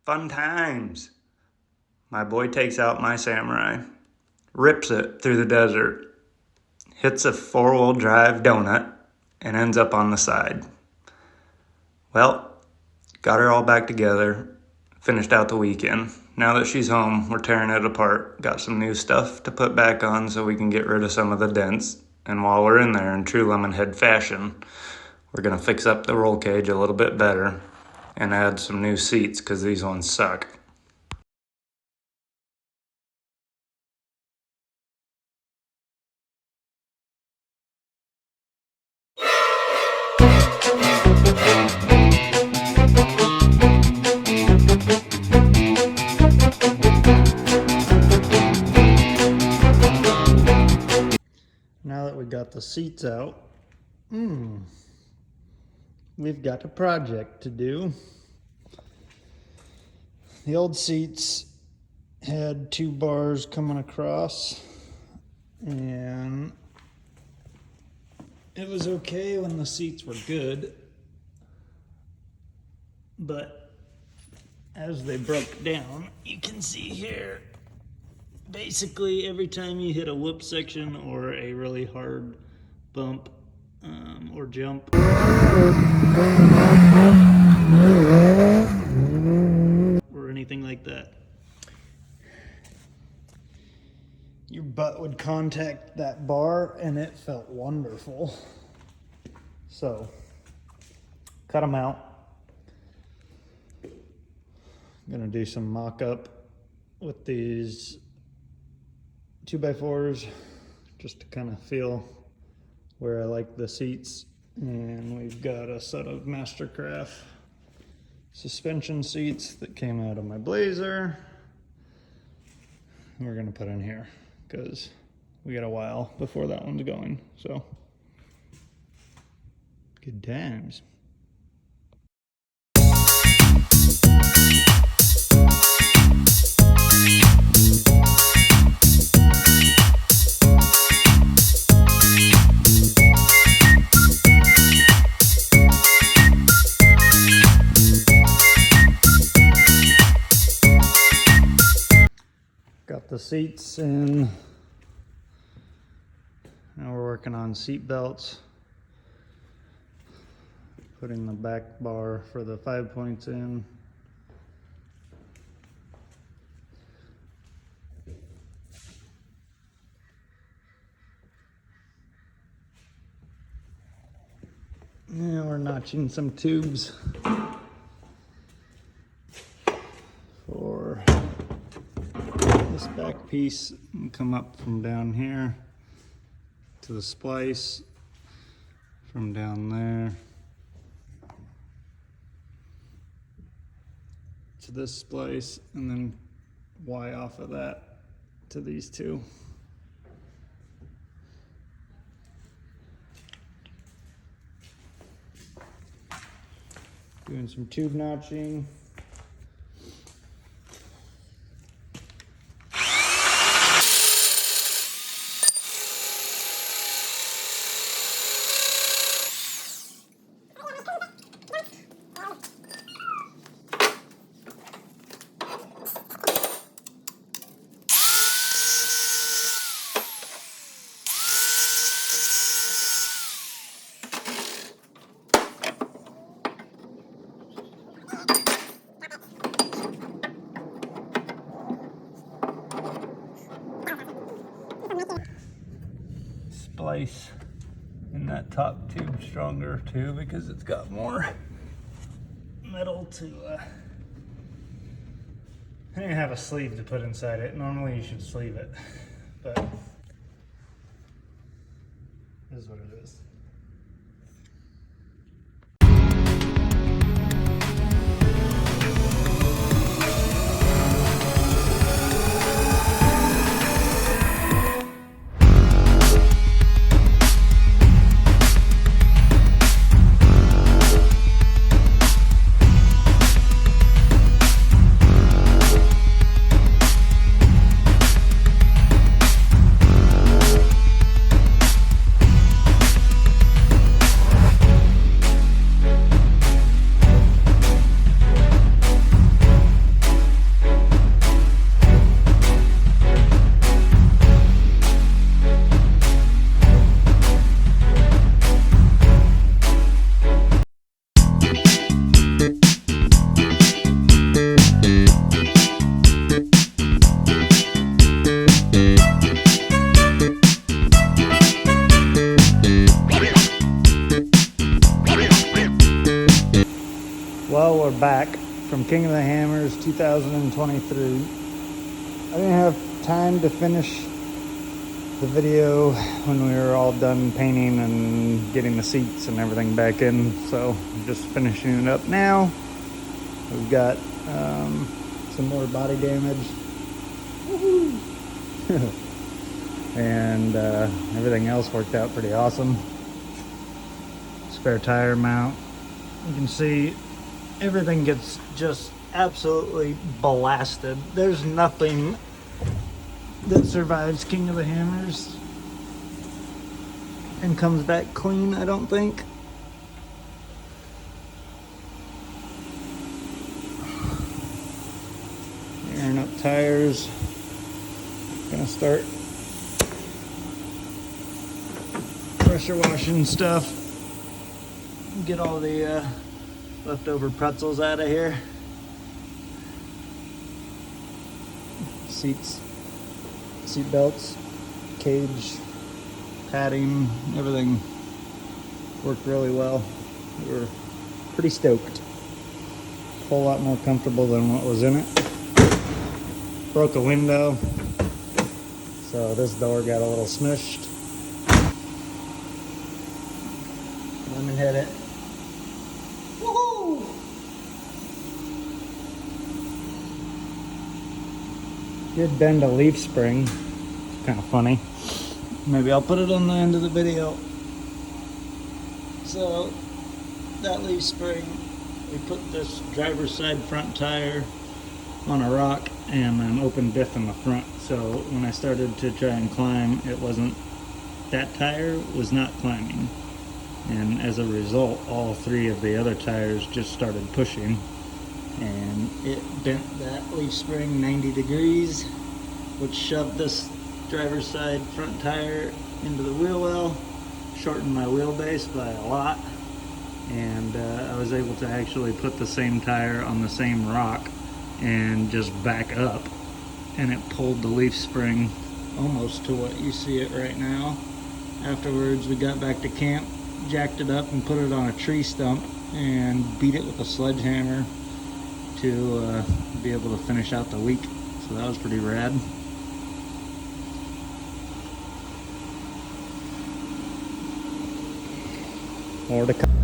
Fun times. My boy takes out my Samurai, rips it through the desert, hits a 4-wheel drive donut, and ends up on the side. Well, got her all back together, finished out the weekend. Now that she's home, we're tearing it apart. Got some new stuff to put back on so we can get rid of some of the dents. And while we're in there in true Lemonhead fashion, we're going to fix up the roll cage a little bit better and add some new seats because these ones suck. Now that we got the seats out, we've got a project to do. The old seats had 2 bars coming across, and it was okay when the seats were good, but as they broke down, you can see here, basically every time you hit a whoop section or a really hard bump or jump, or anything like that, your butt would contact that bar and it felt wonderful. So, cut them out. I'm gonna do some mock-up with these 2x4s just to kind of feel where I like the seats. And we've got a set of Mastercraft suspension seats that came out of my Blazer. We're gonna put in here because we got a while before that one's going. So, good times. Got the seats in. Now we're working on seat belts. Putting the back bar for the 5 points in. Now we're notching some tubes for this back piece and come up from down here to the splice, from down there to this splice, and then Y off of that to these two. Doing some tube notching. Splice in that top tube stronger too because it's got more metal to I didn't have a sleeve to put inside it. Normally you should sleeve it, but this is what it is. Well, we're back from King of the Hammers 2023. I didn't have time to finish the video when we were all done painting and getting the seats and everything back in, so I'm just finishing it up now. We've got some more body damage. And everything else worked out pretty awesome. Spare tire mount. You can see everything gets just absolutely blasted. There's nothing that survives King of the Hammers and comes back clean, I don't think. Airing up tires. Gonna start pressure washing stuff. Get all the leftover pretzels out of here. Seats, seat belts, cage, padding, everything worked really well. We were pretty stoked. A whole lot more comfortable than what was in it. Broke a window, so this door got a little smushed. Lemonhead-it. Woohoo! Did bend a leaf spring. It's kind of funny. Maybe I'll put it on the end of the video. So, that leaf spring, we put this driver's side front tire on a rock and an open diff in the front. So when I started to try and climb, that tire was not climbing. And as a result, all three of the other tires just started pushing, and it bent that leaf spring 90 degrees, which shoved this driver's side front tire into the wheel well, shortened my wheelbase by a lot, and I was able to actually put the same tire on the same rock and just back up, and it pulled the leaf spring almost to what you see it right now. Afterwards, we got back to camp, jacked it up and put it on a tree stump and beat it with a sledgehammer to be able to finish out the week. So that was pretty rad. More to come.